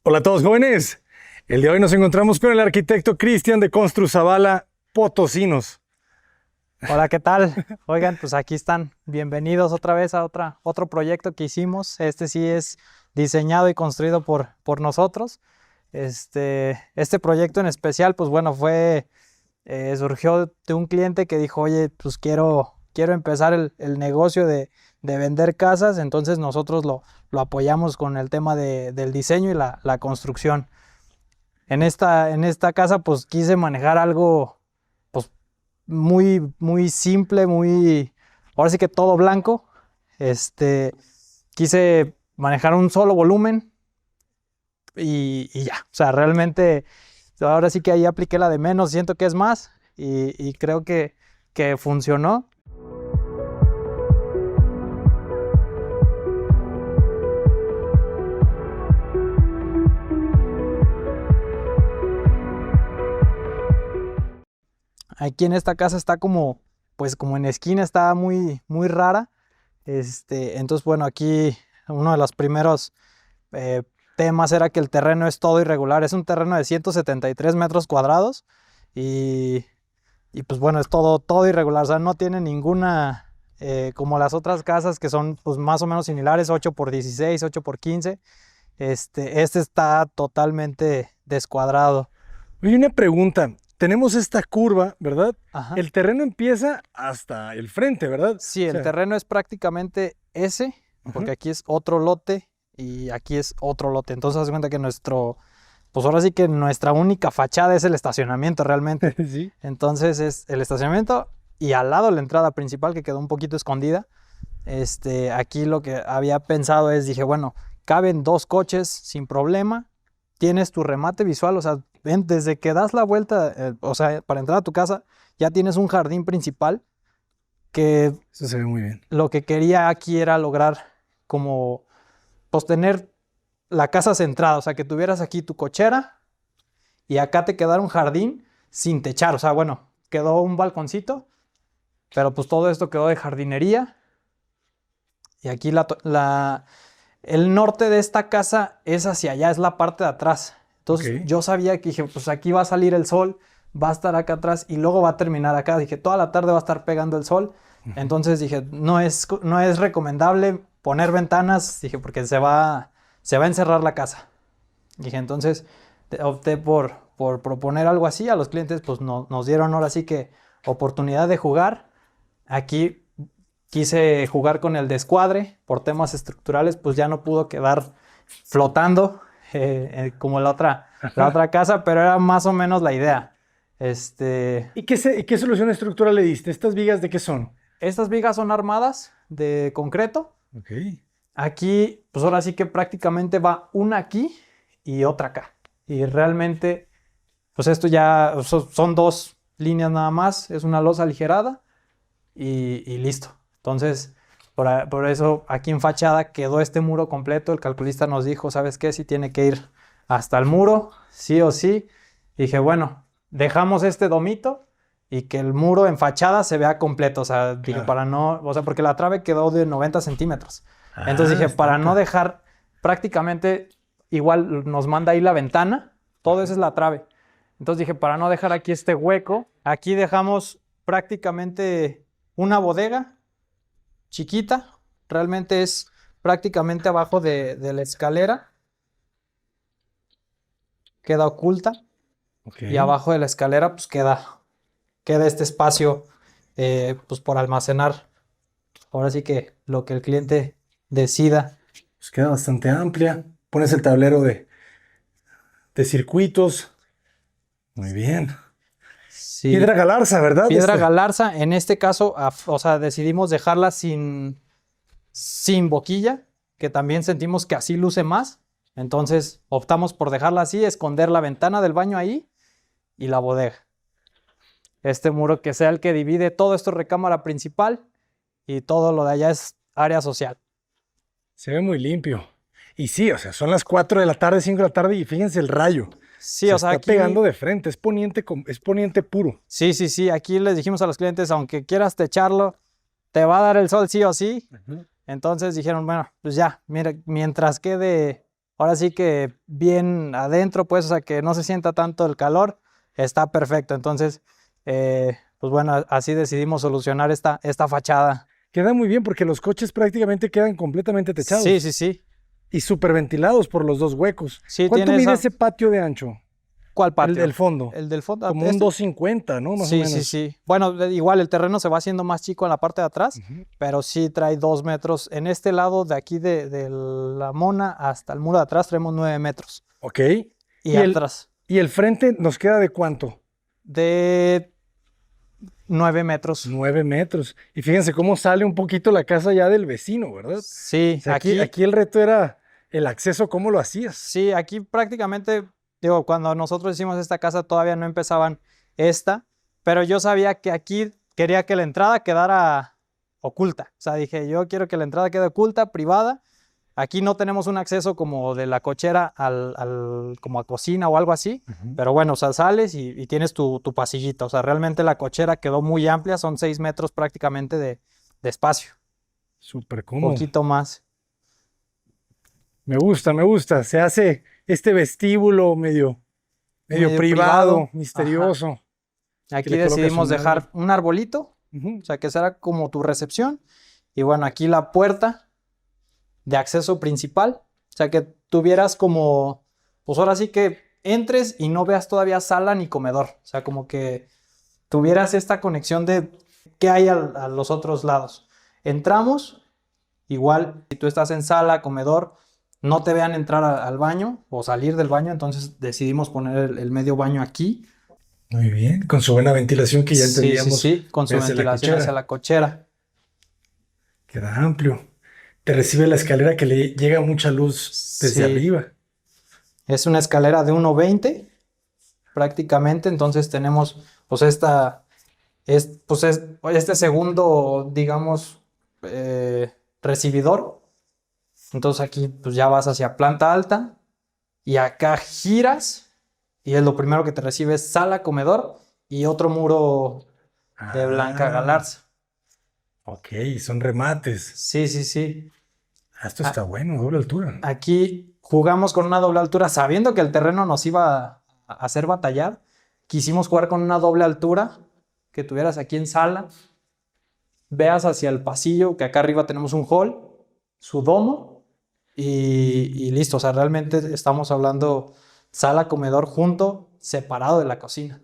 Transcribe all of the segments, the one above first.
Hola a todos jóvenes, el día de hoy nos encontramos con el arquitecto Cristian de Constru Zavala, Potosinos. Hola, ¿qué tal? Oigan, pues aquí están, bienvenidos otra vez a otro proyecto que hicimos. Este sí es diseñado y construido por nosotros. Este proyecto en especial, pues bueno, surgió de un cliente que dijo, oye, pues quiero empezar el negocio de vender casas. Entonces nosotros lo apoyamos con el tema del diseño y la construcción. En esta casa pues quise manejar algo pues muy simple, ahora sí que todo blanco. Quise manejar un solo volumen y ya, o sea, realmente ahora sí que ahí apliqué la de menos, siento que es más y creo que funcionó. Aquí en esta casa está como en esquina, está muy rara. Entonces, bueno, aquí uno de los primeros temas era que el terreno es todo irregular. Es un terreno de 173 metros cuadrados y pues bueno, es todo irregular. O sea, no tiene ninguna, como las otras casas que son pues más o menos similares, 8x16, 8x15. Este está totalmente descuadrado. Oye, una pregunta, tenemos esta curva, ¿verdad? Ajá. El terreno empieza hasta el frente, ¿verdad? Sí, el terreno es prácticamente ese, porque aquí es otro lote y aquí es otro lote. Entonces, haz cuenta que pues ahora sí que nuestra única fachada es el estacionamiento realmente. Sí. Entonces es el estacionamiento y al lado la entrada principal que quedó un poquito escondida. Aquí lo que había pensado es, dije, bueno, caben 2 coches sin problema. Tienes tu remate visual, o sea, ven, desde que das la vuelta, o sea, para entrar a tu casa, ya tienes un jardín principal que Eso se ve muy bien. lo que quería aquí era lograr como pues tener la casa centrada, o sea, que tuvieras aquí tu cochera y acá te quedara un jardín sin techar, o sea, bueno, quedó un balconcito, pero pues todo esto quedó de jardinería. Y aquí el norte de esta casa es hacia allá, es la parte de atrás. Entonces yo sabía que dije, pues aquí va a salir el sol, va a estar acá atrás y luego va a terminar acá. Dije, toda la tarde va a estar pegando el sol. Entonces dije, no es recomendable poner ventanas, dije, porque se va a encerrar la casa. Dije, entonces opté por proponer algo así. A los clientes pues nos dieron ahora sí que oportunidad de jugar. Aquí quise jugar con el descuadre, por temas estructurales pues ya no pudo quedar flotando como la otra casa, pero era más o menos la idea. ¿Y qué solución estructural le diste? ¿Estas vigas de qué son? Estas vigas son armadas de concreto. Ok. Aquí, pues ahora sí que prácticamente va una aquí y otra acá. Y realmente, pues esto ya son 2 líneas nada más. Es una losa aligerada y listo. Entonces, por eso aquí en fachada quedó este muro completo. El calculista nos dijo, ¿sabes qué? Si tiene que ir hasta el muro, sí o sí. Y dije, bueno, dejamos este domito y que el muro en fachada se vea completo. O sea, dije, para no, o sea, porque la trave quedó de 90 centímetros. Entonces dije, para no dejar prácticamente, igual nos manda ahí la ventana, todo eso es la trave. Entonces dije, para no dejar aquí este hueco, aquí dejamos prácticamente una bodega chiquita, realmente es prácticamente abajo de la escalera, queda oculta. Okay. Y abajo de la escalera pues queda este espacio pues por almacenar, ahora sí que lo que el cliente decida. Pues queda bastante amplia, pones el tablero de circuitos, muy bien. Sí. Piedra galarza, ¿verdad? Piedra galarza, en este caso, o sea, decidimos dejarla sin boquilla, que también sentimos que así luce más. Entonces optamos por dejarla así, esconder la ventana del baño ahí y la bodega. Este muro que sea el que divide todo esto, recámara principal, y todo lo de allá es área social. Se ve muy limpio. Y sí, o sea, son las 4 de la tarde, 5 de la tarde y fíjense el rayo. Sí, o sea, está aquí pegando de frente, es poniente puro. Sí. Aquí les dijimos a los clientes, aunque quieras techarlo, te va a dar el sol sí o sí. Entonces dijeron, bueno, pues ya, mira, mientras quede ahora sí que bien adentro, pues, o sea, que no se sienta tanto el calor, está perfecto. Entonces, pues bueno, así decidimos solucionar esta fachada. Queda muy bien porque los coches prácticamente quedan completamente Sí, techados sí, sí. y súper ventilados por los dos huecos. Sí, ¿Cuánto tiene mide esa. ese patio de ancho? ¿Cuál El del patio? fondo. El del fondo. Como un 250, ¿no? Más o Sí, sí, menos. sí. Bueno, igual el terreno se va haciendo más chico en la parte de atrás, Ujú. pero sí trae 2 metros. En este lado de aquí de la mona hasta el muro de atrás traemos 9 metros. Ok. Y ¿Y atrás y el frente nos queda de cuánto? de 9 metros. 9 metros. Y fíjense cómo sale un poquito la casa ya del vecino, ¿verdad? O Sí, sea, aquí el reto era el acceso, ¿cómo lo hacías? sí, aquí prácticamente, digo, cuando nosotros hicimos esta casa todavía no empezaban esta, pero yo sabía que aquí quería que la entrada quedara oculta. O sea, dije, yo quiero que la entrada quede oculta, privada. Aquí no tenemos un acceso como de la cochera como a cocina o algo así, Ujú. pero bueno, o sea, sales y tienes tu pasillito. O sea, realmente la cochera quedó muy amplia, son 6 metros prácticamente de espacio, Súper cómodo. poquito más. Me gusta, me gusta. Se hace este vestíbulo medio Medio privado. privado, Ajá. misterioso, que Aquí le colocas decidimos un árbol. dejar un arbolito, Ujú. o sea, que será como tu recepción. Y bueno, aquí la puerta de acceso principal, o sea, que tuvieras como, pues ahora sí que entres y no veas todavía sala ni comedor, o sea, como que tuvieras esta conexión de qué hay a los otros lados. Entramos, igual, si tú estás en sala, comedor, no te vean entrar al baño o salir del baño, entonces decidimos poner el medio baño aquí. Muy bien, con su buena ventilación que ya Sí, sí, entendíamos sí, con su desde la ventilación hacia cochera. la cochera. Queda amplio. Te recibe la escalera que le llega mucha luz desde Sí, arriba. es una escalera de 1,20 prácticamente, entonces tenemos pues este segundo, digamos, recibidor. Entonces aquí pues ya vas hacia planta alta y acá giras y es lo primero que te recibe es sala, comedor y otro muro de blanca Ah, galarza. ok, son remates. Sí, sí, sí. Ah, esto está A- bueno, doble altura. Aquí jugamos con una doble altura, sabiendo que el terreno nos iba a hacer batallar. Quisimos jugar con una doble altura que tuvieras aquí en sala, veas hacia el pasillo, que acá arriba tenemos un hall, su domo y listo. O sea, realmente estamos hablando sala, comedor junto, separado de la cocina.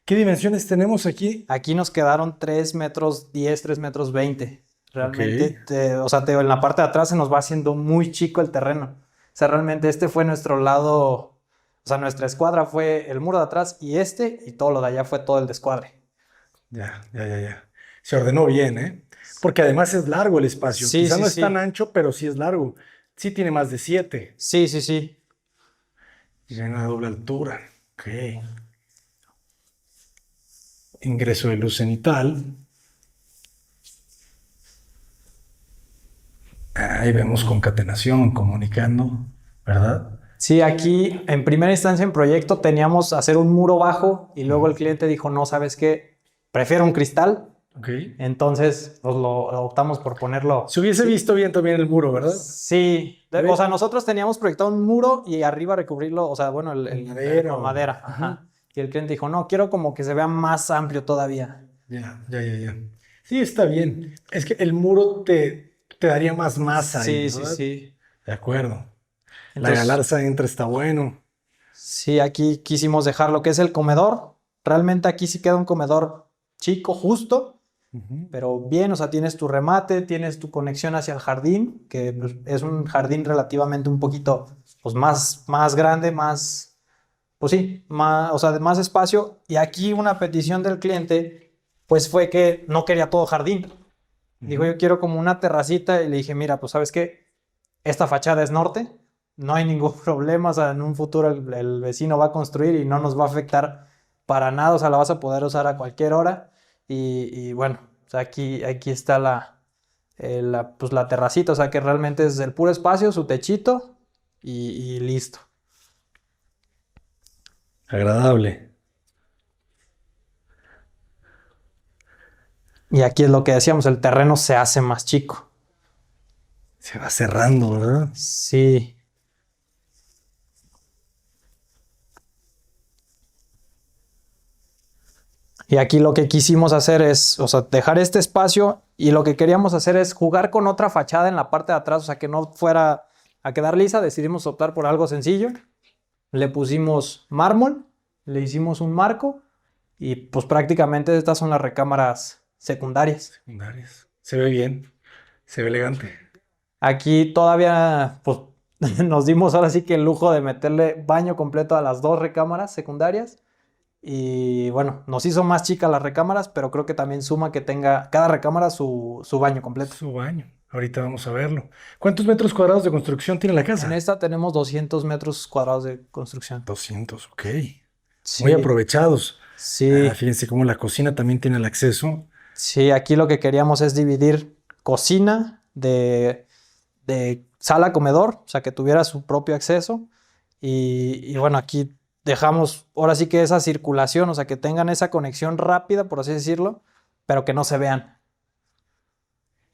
¿Qué dimensiones tenemos aquí? Aquí nos quedaron 3,10 m, 3,20 m. Ok, Realmente, o sea, en la parte de atrás se nos va haciendo muy chico el terreno. O sea, realmente este fue nuestro lado, o sea, nuestra escuadra fue el muro de atrás y todo lo de allá fue todo el descuadre. ya. Se ordenó bien, ¿eh? Porque además es largo el espacio. Sí, Quizá sí, no es tan sí. ancho, pero sí es largo. Sí tiene más de 7. Sí, sí, sí. Y tiene una doble altura. Ok. Ingreso de luz cenital. Ahí vemos concatenación, comunicando, ¿verdad? Sí, aquí en primera instancia en proyecto teníamos hacer un muro bajo y luego el Ujú. cliente dijo, no, ¿sabes qué? Prefiero un cristal. Ok. Entonces, pues lo optamos por ponerlo. Se hubiese Sí, visto bien también el muro, ¿verdad? sí, A o ver, sea, nosotros teníamos proyectado un muro y arriba recubrirlo, o sea, bueno, con madera con o... madera, Ujú. ajá. Y el cliente dijo, no, quiero como que se vea más amplio todavía. Ya. Sí, está bien. Es que el muro te daría más masa ahí, Sí, sí, ¿verdad? sí. De acuerdo. La Entonces, galarza entra, está bueno. sí, aquí quisimos dejar lo que es el comedor. Realmente aquí sí queda un comedor chico, justo, Ujú. pero bien, o sea, tienes tu remate, tienes tu conexión hacia el jardín, que pues, es un jardín relativamente un poquito, pues más grande, más pues sí, más, o sea, de más espacio. Y aquí una petición del cliente, pues fue que no quería todo jardín. Dijo, Ujú. yo quiero como una terracita y le dije, mira, pues sabes qué, esta fachada es norte, no hay ningún problema, o sea, en un futuro el vecino va a construir y no nos va a afectar para nada, o sea, la vas a poder usar a cualquier hora. Y bueno, o sea, aquí está pues la terracita, o sea, que realmente es el puro espacio, su techito y listo. Agradable. Y aquí es lo que decíamos, el terreno se hace más chico. Se va cerrando, ¿verdad? Sí, Y aquí lo que quisimos hacer es, o sea, dejar este espacio y lo que queríamos hacer es jugar con otra fachada en la parte de atrás, o sea, que no fuera a quedar lisa. Decidimos optar por algo sencillo. Le pusimos mármol, le hicimos un marco y pues prácticamente estas son las recámaras secundarias. Secundarias. Se ve bien, se ve elegante. Aquí todavía pues nos dimos ahora sí que el lujo de meterle baño completo a las dos recámaras secundarias. Y bueno, nos hizo más chicas las recámaras, pero creo que también suma que tenga cada recámara su baño completo. Su baño. Ahorita vamos a verlo. ¿Cuántos metros cuadrados de construcción tiene la En casa? esta tenemos 200 metros cuadrados de construcción. 200, ok. Sí, Muy aprovechados. sí, Fíjense cómo la cocina también tiene el acceso. sí, aquí lo que queríamos es dividir cocina de sala comedor, o sea, que tuviera su propio acceso. Y bueno, aquí dejamos ahora sí que esa circulación, o sea, que tengan esa conexión rápida, por así decirlo, pero que no se vean.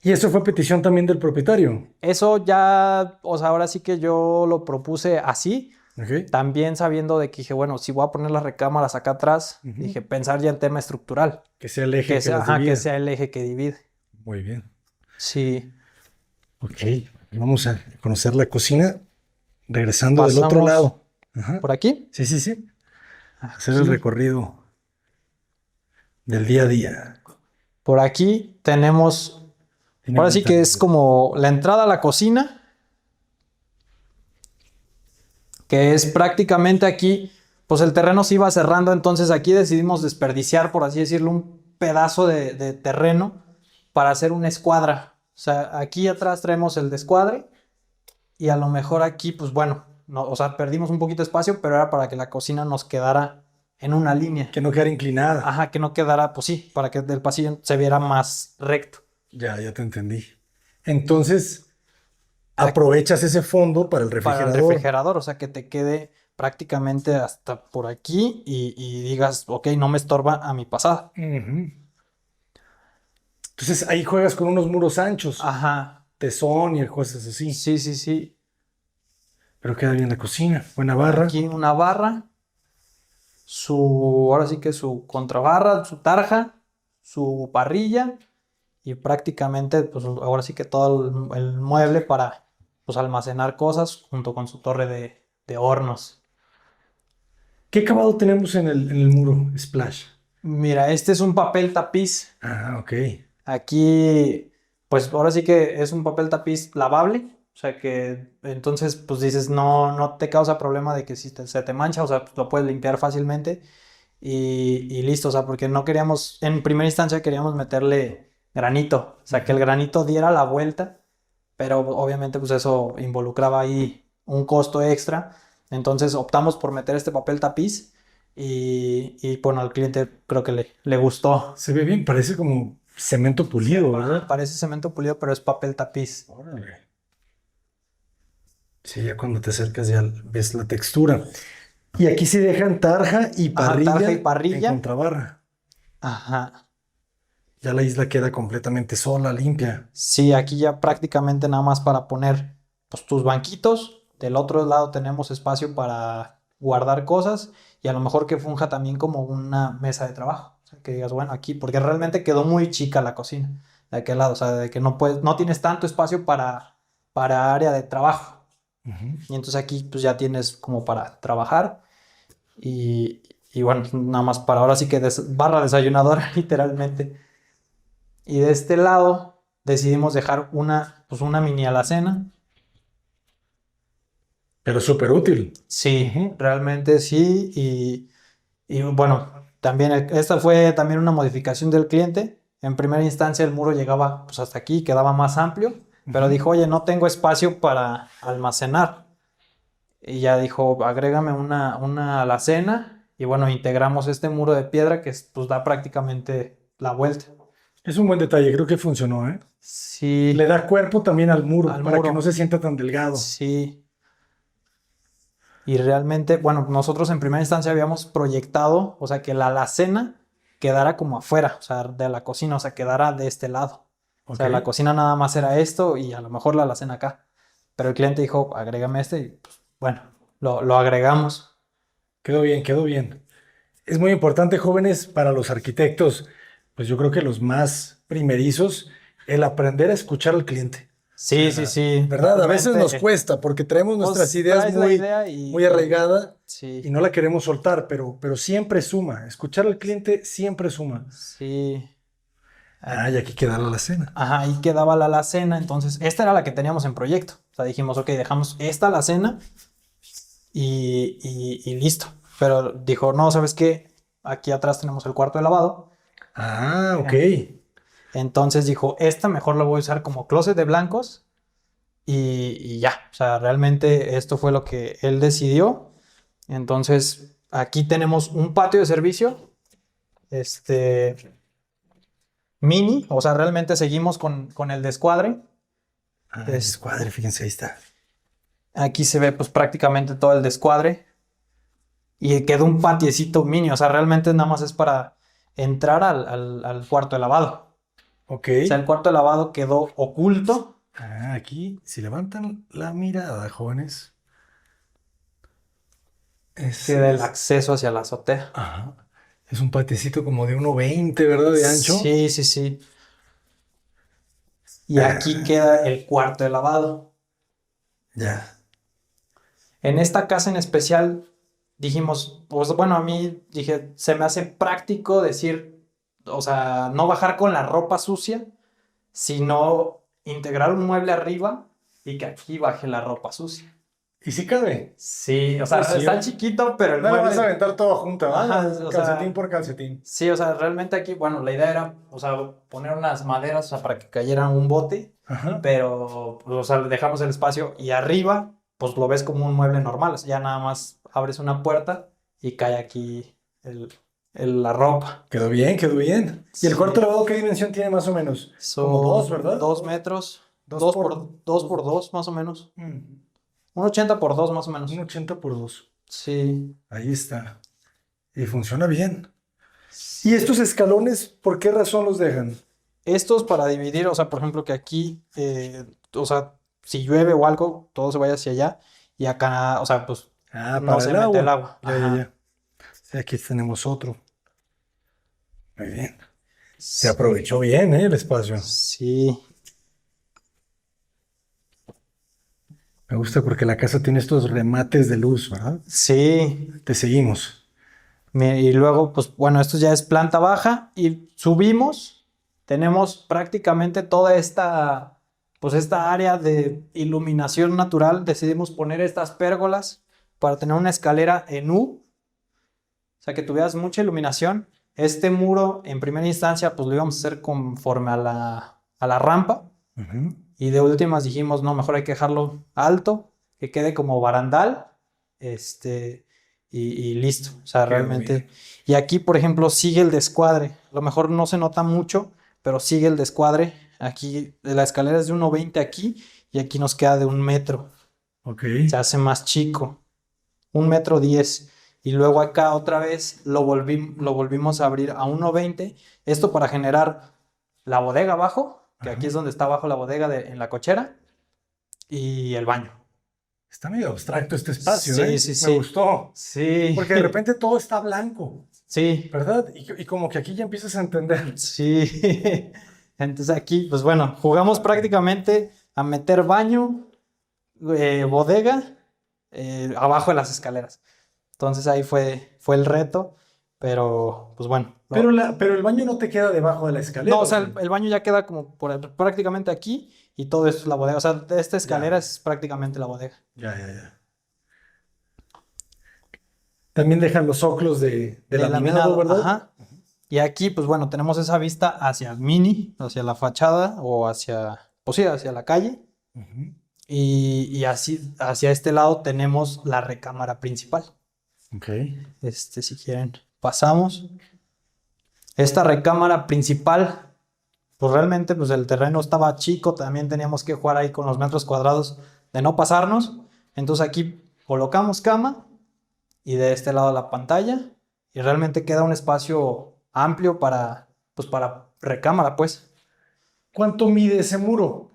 Y eso fue petición también del propietario. Eso ya, o sea, ahora sí que yo lo propuse así, Ok. también sabiendo de que dije, bueno, si voy a poner las recámaras acá atrás, Ujú. dije, pensar ya en tema estructural, Que sea el eje que sea, las ajá, que divida. sea el eje que divide. Muy bien. Sí, Ok. Vamos a conocer la cocina regresando del otro pasamos lado. Ajá. por aquí. Sí, sí, sí. Hacer el Aquí. recorrido del día a día. Por aquí tenemos, Tiene ahora sí que ventanas. es como la entrada a la cocina, que es prácticamente aquí, pues el terreno se iba cerrando, entonces aquí decidimos desperdiciar, por así decirlo, un pedazo de terreno para hacer una escuadra. O sea, aquí atrás traemos el descuadre y a lo mejor aquí, pues bueno, no, o sea, perdimos un poquito de espacio, pero era para que la cocina nos quedara en una línea. Que no quedara inclinada. Ajá, que no quedara, pues sí, para que el pasillo se viera más recto. Ya te entendí. Entonces, aprovechas ese fondo para el Para el refrigerador. refrigerador, o sea, que te quede prácticamente hasta por aquí y digas, ok, no me estorba a mi pasada. Ujú. Entonces, ahí juegas con unos muros anchos. Ajá, Tesón y cosas así. sí, sí, sí. Pero queda bien la cocina. Buena barra. Aquí una barra, ahora sí que su contrabarra, su tarja, su parrilla y prácticamente, pues ahora sí que todo el mueble para, pues, almacenar cosas junto con su torre de hornos. ¿Qué acabado tenemos en el muro? Splash. Mira, este es un papel tapiz. Ah, ok. Aquí, pues ahora sí que es un papel tapiz lavable, o sea que entonces pues dices, no te causa problema de que si se te mancha, o sea, pues, lo puedes limpiar fácilmente y listo, o sea, porque no queríamos, en primera instancia queríamos meterle granito, o sea, que el granito diera la vuelta, pero obviamente pues eso involucraba ahí un costo extra, entonces optamos por meter este papel tapiz y bueno, al cliente creo que le gustó. Se ve bien, parece como cemento pulido, ¿verdad? Parece cemento pulido, pero es papel tapiz. Órale. Sí, ya cuando te acercas ya ves la textura. Y aquí sí dejan tarja y Ajá, parrilla, tarja y parrilla. en contrabarra. Ajá. Ya la isla queda completamente sola, limpia. Sí, aquí ya prácticamente nada más para poner pues, tus banquitos. Del otro lado tenemos espacio para guardar cosas y a lo mejor que funja también como una mesa de trabajo. O sea, que digas, bueno, aquí, porque realmente quedó muy chica la cocina de aquel lado. O sea, de que no tienes tanto espacio para área de trabajo. Ujú. Y entonces aquí pues ya tienes como para trabajar y bueno, nada más para ahora sí que barra desayunadora literalmente. Y de este lado decidimos dejar pues una mini alacena. Pero súper útil. Sí, Ujú. realmente sí. Y bueno, también esta fue también una modificación del cliente. En primera instancia el muro llegaba pues hasta aquí, quedaba más amplio, pero Ujú. dijo, oye, no tengo espacio para almacenar. Y ya dijo, agrégame una alacena. Y bueno, integramos este muro de piedra que pues da prácticamente la vuelta. Es un buen detalle, creo que funcionó, ¿eh? Sí, Le da cuerpo también al muro al para que no muro. se sienta tan delgado. Sí. Y realmente, bueno, nosotros en primera instancia habíamos proyectado, o sea, que la alacena quedara como afuera, o sea, de la cocina, o sea, quedara de este lado. O sea, Ok. la cocina nada más era esto y a lo mejor la alacena acá. Pero el cliente dijo, agrégame este y pues bueno, lo agregamos. Quedó bien, quedó bien. Es muy importante, jóvenes, para los arquitectos, pues yo creo que los más primerizos, el aprender a escuchar al cliente. Sí, sí, sí. ¿Verdad? A veces nos Realmente, cuesta porque traemos pues, nuestras ideas traes la muy, idea muy arraigada sí, y no la queremos soltar, pero siempre suma. Escuchar al cliente siempre suma. sí. Ah, y aquí queda la alacena. Ajá, ahí quedaba la alacena, entonces esta era la que teníamos en proyecto. O sea, dijimos, ok, dejamos esta alacena y listo. Pero dijo, no, ¿sabes qué? Aquí atrás tenemos el cuarto de lavado. Ah, ok. Entonces dijo, esta mejor la voy a usar como closet de blancos y ya. O sea, realmente esto fue lo que él decidió. Entonces, aquí tenemos un patio de servicio, mini, o sea, realmente seguimos con el descuadre. Ah, el descuadre, fíjense, ahí está. Aquí se ve pues prácticamente todo el descuadre y quedó un patiecito mini, o sea, realmente nada más es para entrar al cuarto de lavado. Ok. O sea, el cuarto de lavado quedó oculto. Ah, aquí, si levantan la mirada, jóvenes, Queda el acceso hacia la azotea. ajá, es un patiecito como de 1,20, ¿verdad? De ancho. Sí, sí, sí. Y aquí queda el cuarto de lavado. Ya. En esta casa en especial dijimos, pues bueno, a mí dije, se me hace práctico decir, o sea, no bajar con la ropa sucia, sino integrar un mueble arriba y que aquí baje la ropa sucia. ¿Y si cabe? Sí, o sea, Pues sí, está chiquito, pero el no la mueble... vas a aventar todo junto, Ajá, ¿verdad? o sea, Calcetín por calcetín. sí, o sea, realmente aquí, bueno, la idea era, o sea, poner unas maderas, o sea, para que cayera un bote, Ajá. pero, pues, o sea, le dejamos el espacio y arriba, pues lo ves como un mueble normal, o sea, ya nada más abres una puerta y cae aquí la ropa. Quedó bien, quedó bien. ¿Y el Sí. cuarto lavado qué dimensión tiene más o menos? Como Son 2, ¿verdad? 2 metros, Dos 2 por- por 2 por 2 más o menos, Mm, un 80 por 2 más o menos. un 80 por 2. Sí. Ahí está. Y funciona bien. ¿Y estos escalones, por qué razón los dejan? Estos para dividir, o sea, por ejemplo, que aquí, o sea, si llueve o algo, todo se vaya hacia allá y acá, o sea, pues Ah, no para se el mete agua. el agua. Ya, Ajá. ya. Sí, aquí tenemos otro. Muy bien. Se Sí. aprovechó bien, el espacio. Sí, Me gusta porque la casa tiene estos remates de luz, ¿verdad? sí. Te seguimos. Y luego, pues bueno, esto ya es planta baja y subimos. Tenemos prácticamente toda pues esta área de iluminación natural. Decidimos poner estas pérgolas para tener una escalera en U, o sea, que tuvieras mucha iluminación. Este muro, en primera instancia, pues lo íbamos a hacer conforme a la rampa. Ujú. Y de últimas dijimos, no, mejor hay que dejarlo alto, que quede como barandal, y listo. O sea, Quedó realmente. bien. Y aquí, por ejemplo, sigue el descuadre. A lo mejor no se nota mucho, pero sigue el descuadre. Aquí, la escalera es de 1,20 aquí, y aquí nos queda de 1 metro. Ok. Se hace más chico, 1,10 m. Y luego acá otra vez lo volvimos a abrir a 1,20. Esto para generar la bodega abajo, que aquí Ajá. es donde está abajo la bodega en la cochera, y el baño. Está medio abstracto este espacio, Sí, ¿eh? sí, Me sí. gustó. Sí. Porque de repente todo está blanco, Sí, ¿verdad? Y como que aquí ya empiezas a entender. sí. Entonces aquí, pues bueno, jugamos prácticamente a meter baño, bodega, abajo de las escaleras. Entonces ahí fue el reto, pero pues bueno. Pero el baño no te queda debajo de la escalera. No, o sea, ¿o el, qué? el baño ya queda como prácticamente aquí y todo esto es la bodega. O sea, esta escalera Ya. es prácticamente la bodega. Ya, ya, ya. También dejan los soclos de laminado, ¿verdad? Ajá. Y aquí, pues bueno, tenemos esa vista hacia el mini, hacia la fachada o pues sí, hacia la calle. Ujú. Y así, hacia este lado tenemos la recámara principal. Ok. Si quieren, pasamos. Esta recámara principal, pues realmente pues el terreno estaba chico, también teníamos que jugar ahí con los metros cuadrados de no pasarnos. Entonces aquí colocamos cama y de este lado la pantalla y realmente queda un espacio amplio para recámara, pues. ¿Cuánto mide ese muro?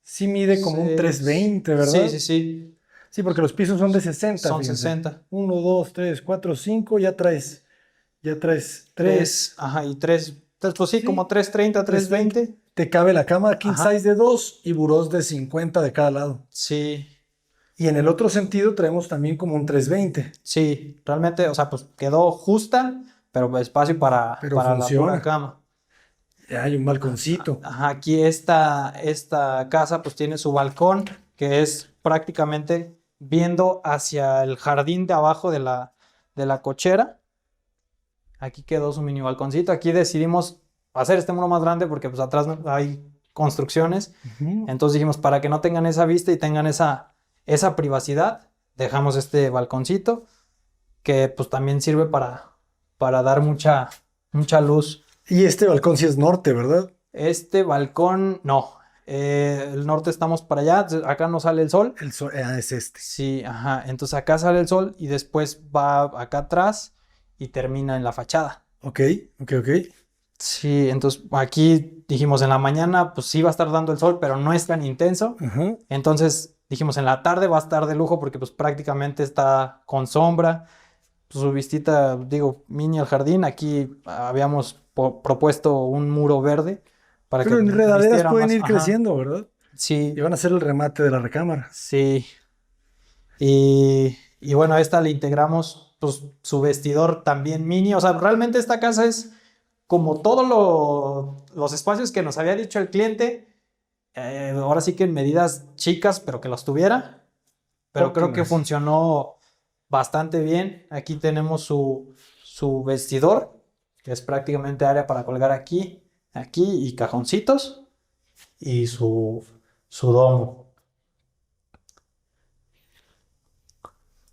Sí mide como un Sí, 320, ¿verdad? Sí, sí, sí. Sí, porque los pisos son de 60, Son fíjense. 60. 1, 2, 3, 4, 5, ya traes ya traes tres. Ajá, y pues sí, Sí, como 330, 320. Te cabe la cama king Ajá. size de 2 y burós de 50 de cada lado. Sí, Y en el otro sentido traemos también como un 320, sí, realmente, o sea, pues quedó justa, pero espacio pero para la pura funciona. cama. Ya hay un balconcito. Ajá, aquí esta casa pues tiene su balcón, que es prácticamente viendo hacia el jardín de abajo de la cochera. Aquí quedó su mini balconcito. Aquí decidimos hacer este muro más grande porque pues atrás hay construcciones. Ujú. Entonces dijimos, para que no tengan esa vista y tengan esa privacidad, dejamos este balconcito que pues también sirve para dar mucha luz. Y este balcón sí es norte, ¿verdad? Este balcón, no. El norte estamos para allá. Acá no sale el sol. Es este. Sí, ajá. Entonces acá sale el sol y después va acá atrás y termina en la fachada. Ok, ok, ok. Sí, entonces aquí dijimos en la mañana, pues sí va a estar dando el sol, pero no es tan intenso. Ajá. Entonces dijimos en la tarde va a estar de lujo porque pues prácticamente está con sombra. Pues, su vistita, digo, mini al jardín. Aquí habíamos propuesto un muro verde para que Pero enredaderas vistiera pueden más. ir Ajá. creciendo, ¿verdad? Y Sí, van a ser el remate de la recámara. sí. Y bueno, a esta le integramos pues, su vestidor también mini. O sea, realmente esta casa es como todos los espacios que nos había dicho el cliente. Ahora sí que en medidas chicas, pero que los tuviera. Pero creo que Óptimas. funcionó bastante bien. Aquí tenemos su vestidor, que es prácticamente área para colgar aquí y cajoncitos. Y su domo.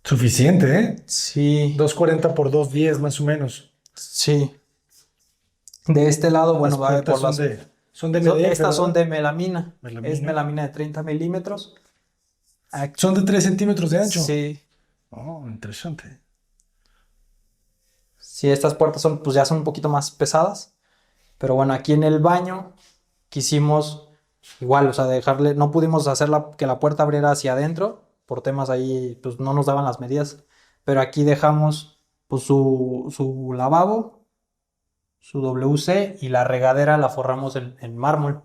Suficiente, ¿eh? Sí, 240 por 210 más o menos. sí. De este lado, Las bueno, va puertas por las... son de MDF, Estas son ¿verdad? de melamina. Es Melamina. melamina de 30 milímetros. Son de Aquí, 3 centímetros de ancho. sí. Oh, interesante. Sí, estas puertas pues ya son un poquito más pesadas. Pero bueno, aquí en el baño quisimos igual, o sea, dejarle, no pudimos hacer que la puerta abriera hacia adentro, por temas ahí, pues no nos daban las medidas. Pero aquí dejamos pues su lavabo, su WC y la regadera la forramos en mármol.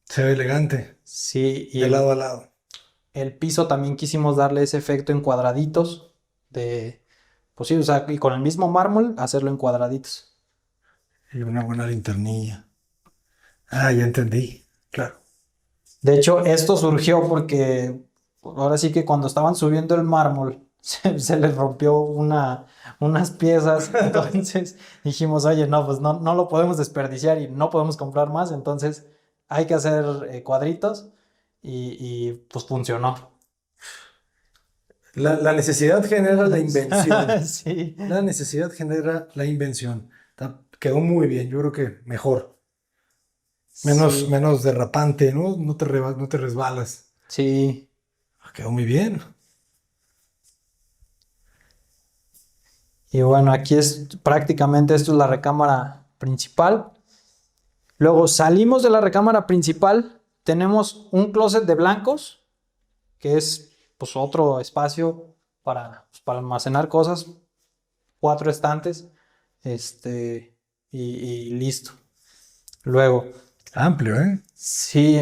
Se ve elegante, Sí, y de lado a lado. el piso también quisimos darle ese efecto en cuadraditos pues sí, o sea, y con el mismo mármol hacerlo en cuadraditos. Y una buena linternilla. Ah, ya entendí. Claro. De hecho, esto surgió porque ahora sí que cuando estaban subiendo el mármol se les rompió unas piezas, entonces dijimos, oye, no, pues no lo podemos desperdiciar y no podemos comprar más, entonces hay que hacer cuadritos y pues funcionó. La necesidad genera la invención. Sí, La necesidad genera la invención. Quedó muy bien, yo creo que mejor. sí, Menos derrapante, ¿no? No te resbalas. sí. Quedó muy bien. Y bueno, aquí es prácticamente esto es la recámara principal. Luego salimos de la recámara principal, tenemos un closet de blancos, que es pues otro espacio para almacenar cosas, 4 estantes, y listo. Luego, Amplio, ¿eh? sí,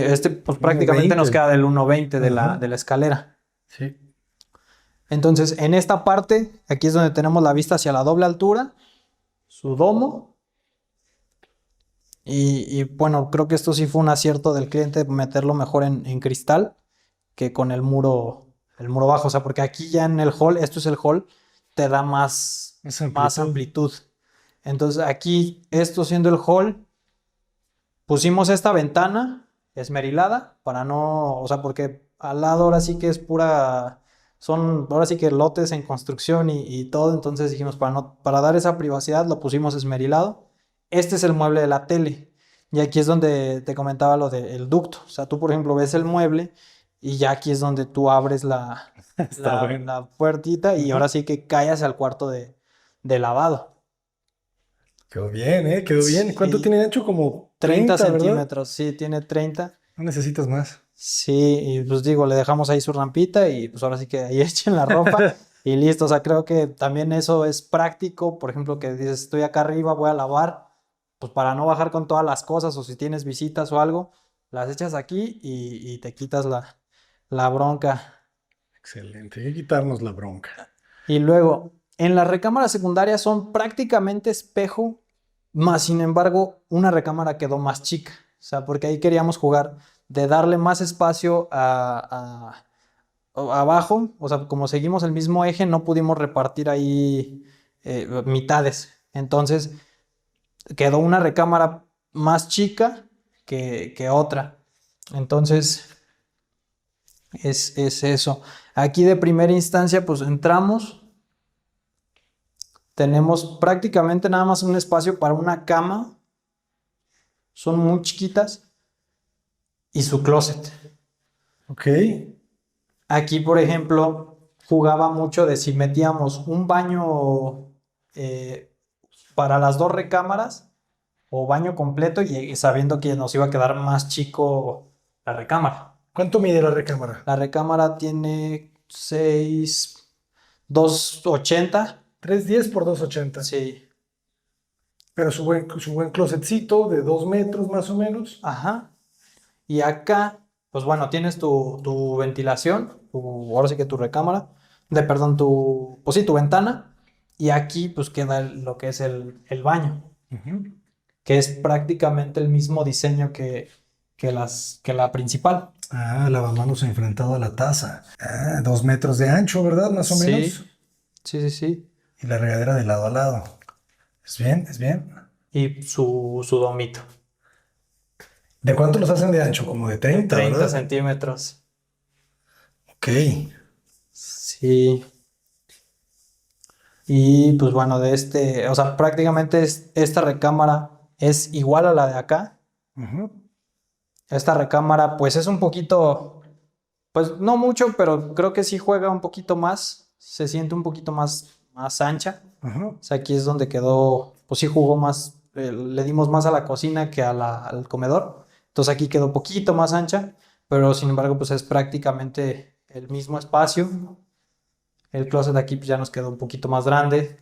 pues prácticamente nos 1.20. queda del 1.20 Ajá. de la escalera. Sí. Entonces, en esta parte, aquí es donde tenemos la vista hacia la doble altura, su domo. Y bueno, creo que esto sí fue un acierto del cliente meterlo mejor en cristal que con el muro bajo. O sea, porque aquí ya en el hall, esto es el hall, te da Más más amplitud. amplitud. Entonces aquí, esto siendo el hall, pusimos esta ventana esmerilada para no, o sea, porque al lado ahora sí que es son ahora sí que lotes en construcción y todo. Entonces dijimos, para dar esa privacidad lo pusimos esmerilado. Este es el mueble de la tele. Y aquí es donde te comentaba lo del ducto. O sea, tú, por ejemplo, ves el mueble y ya aquí es donde tú abres Está bueno. la puertita y Ajá. ahora sí que callas al cuarto de lavado. Quedó bien, ¿eh? Quedó bien. ¿Cuánto Sí, tiene de ancho? Como 30 30, ¿verdad? centímetros, sí, tiene 30. No necesitas más. Sí, y pues digo, le dejamos ahí su rampita y pues ahora sí que ahí echen la ropa. y listo. O sea, creo que también eso es práctico. Por ejemplo, que dices, estoy acá arriba, voy a lavar, pues para no bajar con todas las cosas o si tienes visitas o algo, las echas aquí y te quitas la bronca. Excelente, hay que quitarnos la bronca. Y luego, en las recámaras secundarias son prácticamente espejo, más sin embargo, una recámara quedó más chica. O sea, porque ahí queríamos jugar de darle más espacio abajo. O sea, como seguimos el mismo eje, no pudimos repartir ahí mitades. Entonces, quedó una recámara más chica que otra. Entonces, es eso. Aquí de primera instancia, pues entramos. Tenemos prácticamente nada más un espacio para una cama. Son muy chiquitas. Y su closet. Ok. Aquí, por ejemplo, jugaba mucho de si metíamos un baño para las dos recámaras o baño completo y sabiendo que nos iba a quedar más chico la recámara. ¿Cuánto mide la recámara? La recámara tiene 280. 310 por 280. Sí. Pero su buen closetcito de 2 metros más o menos. Ajá. Y acá, pues bueno, tienes tu ventilación, ahora sí que tu recámara, perdón, pues sí, tu ventana. Y aquí pues queda lo que es el baño, Ujú. que es prácticamente el mismo diseño que la principal. Ah, lavamanos enfrentado a la taza. 2 metros de ancho, ¿verdad? Más o menos. Sí, sí, sí. Y la regadera de lado a lado. ¿Es bien? ¿Es bien? Y su domito, ¿De cuánto los hacen de ancho? Como de 30, 30 ¿verdad? centímetros. Ok. Sí. Y pues bueno, o sea, prácticamente esta recámara es igual a la de acá. Ujú. Esta recámara pues es un poquito, pues no mucho, pero creo que sí juega un poquito más, se siente un poquito más ancha. Ajá. O sea, aquí es donde quedó, pues sí jugó más, le dimos más a la cocina que al comedor. Entonces aquí quedó un poquito más ancha, pero sin embargo pues es prácticamente el mismo espacio. El closet aquí pues ya nos quedó un poquito más grande.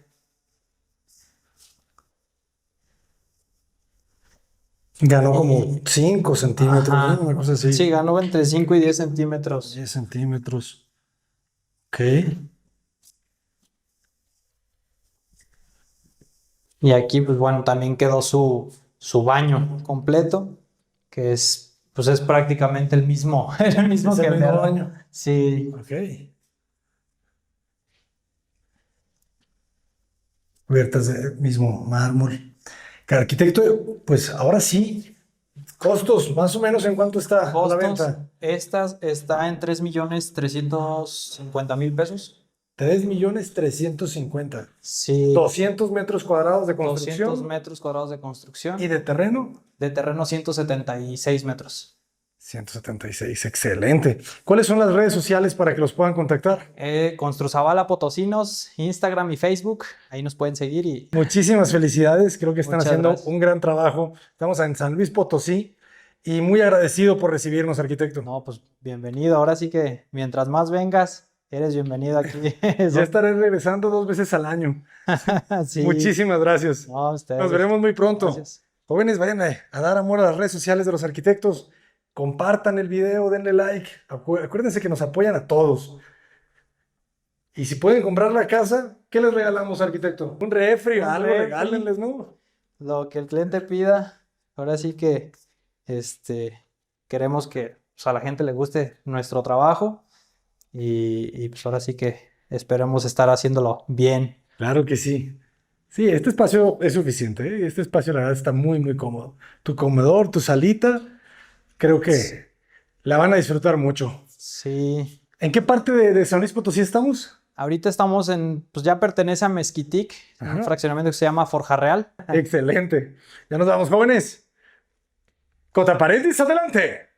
Ganó como 5 centímetros, Ajá. ¿no? Una cosa así. Sí, ganó entre 5 y 10 centímetros. 10 centímetros. Ok. Y aquí, pues bueno, también quedó su baño completo, que pues es prácticamente el mismo, el mismo Es que el el de mismo al lado. baño. Sí, Ok. Cubiertas de mismo mármol. Arquitecto, pues ahora sí, costos, más o menos en cuánto está a la costos, venta. está en 3.350.000 pesos. 3.350.000. Sí, 200 metros cuadrados de 200 construcción. metros cuadrados de ¿Y construcción, de terreno? de terreno 176 metros. 176, excelente. ¿Cuáles son las redes sociales para que los puedan contactar? Construzavala Potosinos, Instagram y Facebook, ahí nos pueden seguir y Muchísimas felicidades, creo que están Muchas haciendo gracias. un gran trabajo. Estamos en San Luis Potosí y muy agradecido por recibirnos, arquitecto. no, pues bienvenido. Ahora sí que mientras más vengas, eres bienvenido aquí. Ya estaré regresando 2 veces al año. Sí. Muchísimas gracias. No, ustedes. Nos veremos muy pronto. Gracias. Jóvenes, vayan a dar amor a las redes sociales de los arquitectos. Compartan el video, denle like. Acuérdense que nos apoyan a todos. Y si pueden comprar la casa, ¿qué les regalamos, arquitecto? Un refri, Un algo, refri. regálenles, ¿no? Lo que el cliente pida. Ahora sí que queremos que pues, a la gente le guste nuestro trabajo y pues ahora sí que esperemos estar haciéndolo bien. Claro que sí. Sí, este espacio es suficiente, ¿eh? Este espacio, la verdad, está muy, muy cómodo. Tu comedor, tu salita, creo que la van a disfrutar mucho. Sí. ¿En qué parte de San Luis Potosí estamos? Ahorita estamos pues ya pertenece a Mezquitic, Ajá. un fraccionamiento que se llama Forja Real. Excelente. Ya nos vamos, jóvenes. Cota Paredes, adelante.